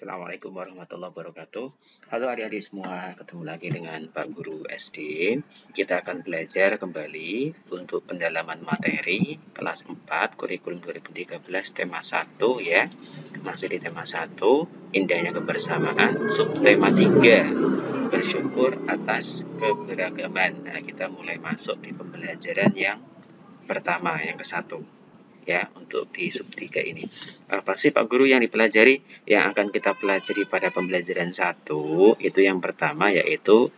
Assalamualaikum warahmatullahi wabarakatuh. Halo adik-adik semua, ketemu lagi dengan Pak Guru SD. Kita akan belajar kembali untuk pendalaman materi kelas 4 kurikulum 2013 tema 1 ya. Masih di tema 1, indahnya kebersamaan, subtema 3, bersyukur atas keberagaman. Nah, kita mulai masuk di pembelajaran yang pertama, yang ke-1. Ya, untuk di sub 3 ini. Apa sih Pak Guru yang dipelajari? Yang akan kita pelajari pada pembelajaran 1 itu yang pertama yaitu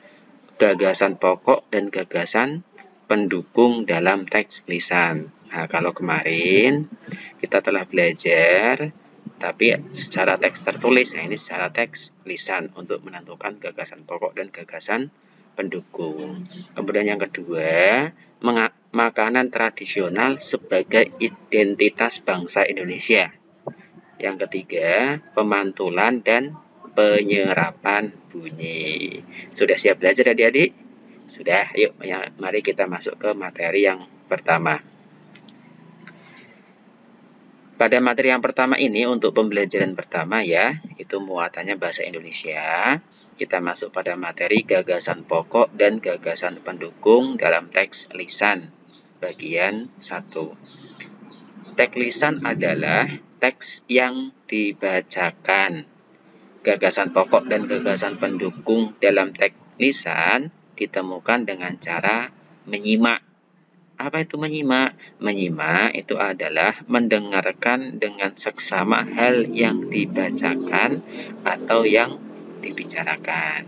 gagasan pokok dan gagasan pendukung dalam teks lisan. Nah, kalau kemarin kita telah belajar tapi secara teks tertulis, nah ini secara teks lisan untuk menentukan gagasan pokok dan gagasan pendukung. Kemudian yang kedua, makanan tradisional sebagai identitas bangsa Indonesia. Yang ketiga, pemantulan dan penyerapan bunyi. Sudah siap belajar adik-adik? Sudah, yuk mari kita masuk ke materi yang pertama. Pada materi yang pertama ini untuk pembelajaran pertama ya, itu muatannya bahasa Indonesia. Kita masuk pada materi gagasan pokok dan gagasan pendukung dalam teks lisan bagian 1. Teks lisan adalah teks yang dibacakan. Gagasan pokok dan gagasan pendukung dalam teks lisan ditemukan dengan cara menyimak. Apa itu menyimak? Menyimak itu adalah mendengarkan dengan seksama hal yang dibacakan atau yang dibicarakan.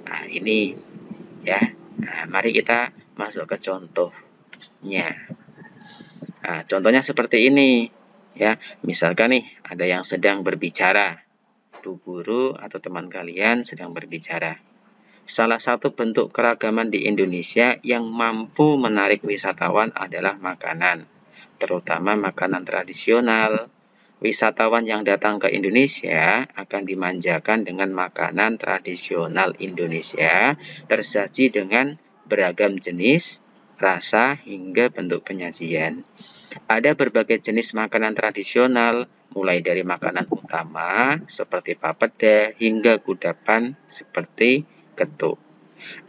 Nah, ini ya. Nah, mari kita masuk ke contohnya. Nah, contohnya seperti ini ya. Misalkan nih ada yang sedang berbicara. Bu guru atau teman kalian sedang berbicara. Salah satu bentuk keragaman di Indonesia yang mampu menarik wisatawan adalah makanan, terutama makanan tradisional. Wisatawan yang datang ke Indonesia akan dimanjakan dengan makanan tradisional Indonesia, tersaji dengan beragam jenis, rasa, hingga bentuk penyajian. Ada berbagai jenis makanan tradisional, mulai dari makanan utama seperti papeda hingga kudapan seperti ketuk.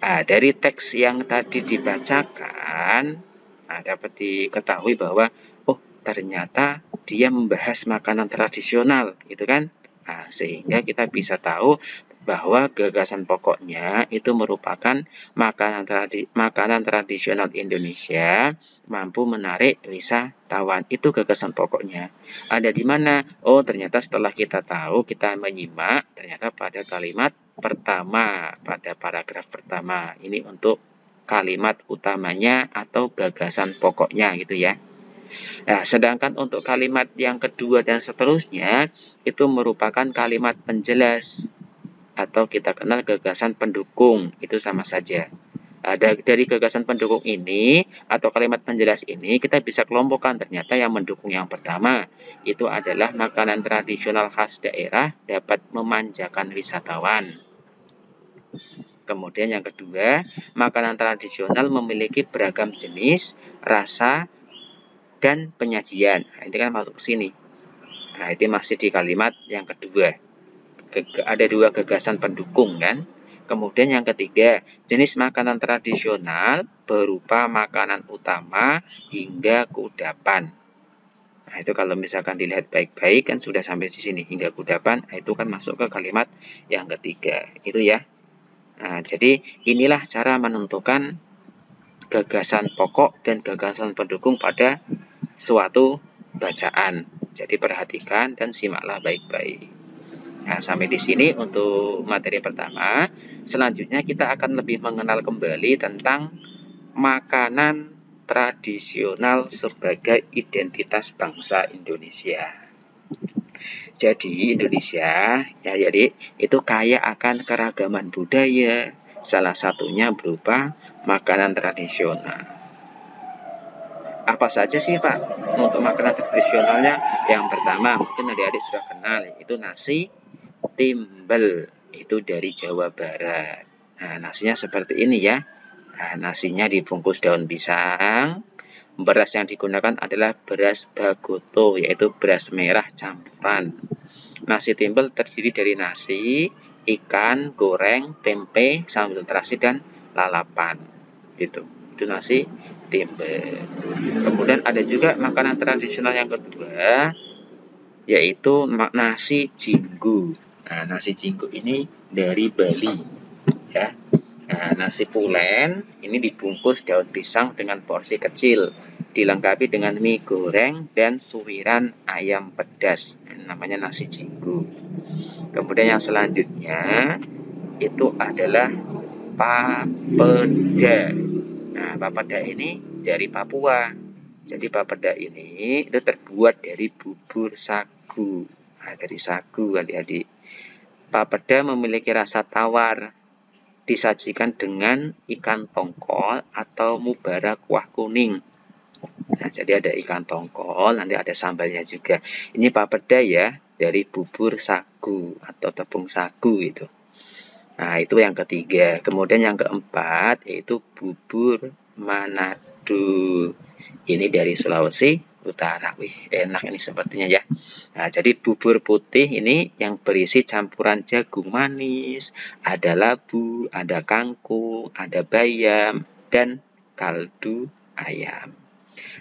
Nah, dari teks yang tadi dibacakan, dapat diketahui bahwa ternyata dia membahas makanan tradisional, gitu kan? Nah, sehingga kita bisa tahu bahwa gagasan pokoknya itu merupakan makanan tradisional Indonesia mampu menarik wisatawan. Itu gagasan pokoknya. Ada di mana? Oh, ternyata setelah kita tahu, kita menyimak, ternyata pada kalimat pertama, pada paragraf pertama. Ini untuk kalimat utamanya atau gagasan pokoknya gitu ya. Nah, sedangkan untuk kalimat yang kedua dan seterusnya itu merupakan kalimat penjelas atau kita kenal gagasan pendukung, itu sama saja. Dari gagasan pendukung ini atau kalimat penjelas ini kita bisa kelompokkan ternyata yang mendukung yang pertama itu adalah makanan tradisional khas daerah dapat memanjakan wisatawan. Kemudian yang kedua, makanan tradisional memiliki beragam jenis, rasa, dan penyajian. Nah, ini kan masuk ke sini. Nah, itu masih di kalimat yang kedua. Ada dua gagasan pendukung kan. Kemudian yang ketiga, jenis makanan tradisional berupa makanan utama hingga kudapan. Nah, itu kalau misalkan dilihat baik-baik kan sudah sampai di sini hingga kudapan, itu kan masuk ke kalimat yang ketiga. Itu ya. Nah, jadi inilah cara menentukan gagasan pokok dan gagasan pendukung pada suatu bacaan. Jadi perhatikan dan simaklah baik-baik. Nah, sampai di sini untuk materi pertama. Selanjutnya kita akan lebih mengenal kembali tentang makanan tradisional sebagai identitas bangsa Indonesia. Jadi Indonesia ya jadi itu kaya akan keragaman budaya. Salah satunya berupa makanan tradisional. Apa saja sih Pak untuk makanan tradisionalnya? Yang pertama mungkin adik-adik sudah kenal, itu nasi timbel, itu dari Jawa Barat. Nah, nasinya seperti ini ya. Nah, nasinya dibungkus daun pisang. Beras yang digunakan adalah beras bagoto, yaitu beras merah campuran. Nasi timbel terdiri dari nasi, ikan, goreng, tempe, sambal terasi, dan lalapan. Gitu. Itu nasi timbel. Kemudian ada juga makanan tradisional yang kedua, yaitu nasi jinggu. Nah, nasi jinggu ini dari Bali, ya. Nah, nasi pulen ini dibungkus daun pisang dengan porsi kecil, dilengkapi dengan mie goreng dan suwiran ayam pedas. Namanya nasi jinggu. Kemudian yang selanjutnya itu adalah papeda. Nah, papeda ini dari Papua. Jadi papeda ini itu terbuat dari bubur sagu. Nah, dari sagu adik-adik. Papeda memiliki rasa tawar. Disajikan dengan ikan tongkol atau mubara kuah kuning. Nah, jadi ada ikan tongkol, nanti ada sambalnya juga. Ini papeda ya, dari bubur sagu atau tepung sagu itu. Nah, itu yang ketiga. Kemudian yang keempat yaitu bubur Manado. Ini dari Sulawesi Utara. Wih, enak ini sepertinya ya. Nah, jadi bubur putih ini yang berisi campuran jagung manis, ada labu, ada kangkung, ada bayam, dan kaldu ayam.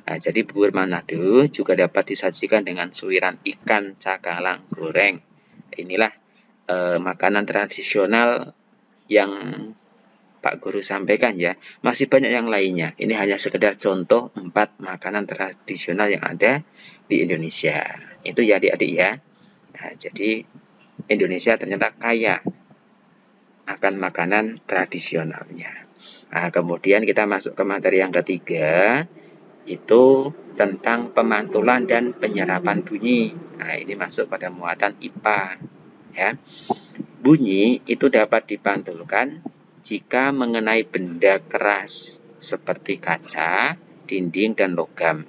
Nah, jadi bubur Manado juga dapat disajikan dengan suiran ikan cakalang goreng. Inilah makanan tradisional yang Pak Guru sampaikan ya. Masih banyak yang lainnya. Ini hanya sekedar contoh 4 makanan tradisional yang ada di Indonesia. Itu ya adik-adik ya. Nah, jadi Indonesia ternyata kaya akan makanan tradisionalnya. Nah, kemudian kita masuk ke materi yang ketiga, itu tentang pemantulan dan penyerapan bunyi. Nah, ini masuk pada muatan IPA ya. Bunyi itu dapat dipantulkan jika mengenai benda keras seperti kaca, dinding, dan logam.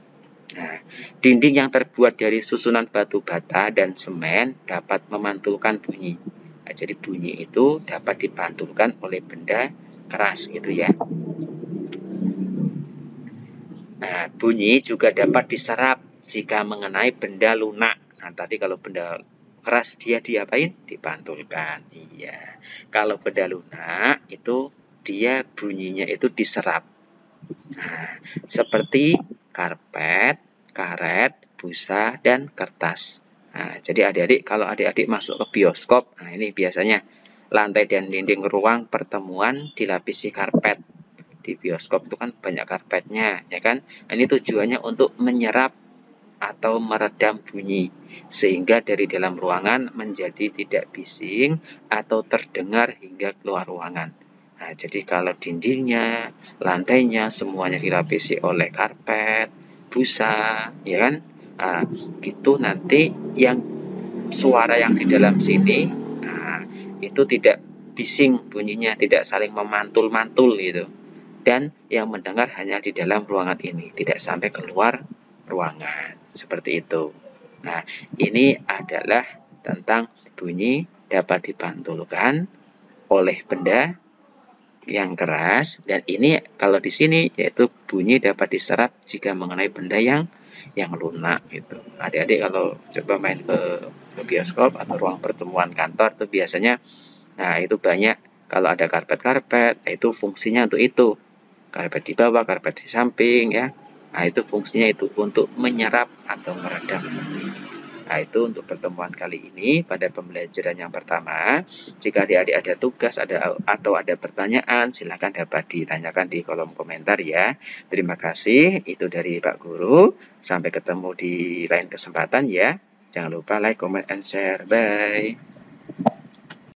Nah, dinding yang terbuat dari susunan batu bata dan semen dapat memantulkan bunyi. Nah, jadi bunyi itu dapat dipantulkan oleh benda keras gitu ya. Nah, bunyi juga dapat diserap jika mengenai benda lunak. Nah, tadi kalau benda keras dia diapain? Dipantulkan. Iya. Kalau benda lunak itu dia bunyinya itu diserap. Nah, seperti karpet, karet, busa, dan kertas. Nah, jadi adik-adik kalau adik-adik masuk ke bioskop, nah ini biasanya lantai dan dinding ruang pertemuan dilapisi karpet. Di bioskop itu kan banyak karpetnya, ya kan? Nah, ini tujuannya untuk menyerap atau meredam bunyi sehingga dari dalam ruangan menjadi tidak bising atau terdengar hingga keluar ruangan. Nah, jadi kalau dindingnya, lantainya semuanya dilapisi oleh karpet, busa, ya kan? Nah, itu nanti yang suara yang di dalam sini, nah, itu tidak bising bunyinya, tidak saling memantul-mantul gitu. Dan yang mendengar hanya di dalam ruangan ini, tidak sampai keluar ruangan. Seperti itu. Nah, ini adalah tentang bunyi dapat dipantulkan oleh benda yang keras, dan ini kalau di sini yaitu bunyi dapat diserap jika mengenai benda yang lunak gitu. Adik-adik kalau coba main ke bioskop atau ruang pertemuan kantor tuh biasanya, nah itu banyak kalau ada karpet-karpet, itu fungsinya untuk itu. Karpet di bawah, karpet di samping ya. Nah, itu fungsinya itu untuk menyerap atau meredam. Nah, itu untuk pertemuan kali ini pada pembelajaran yang pertama. Jika adik-adik ada tugas atau ada pertanyaan, silakan dapat ditanyakan di kolom komentar ya. Terima kasih. Itu dari Pak Guru. Sampai ketemu di lain kesempatan ya. Jangan lupa like, comment, and share. Bye.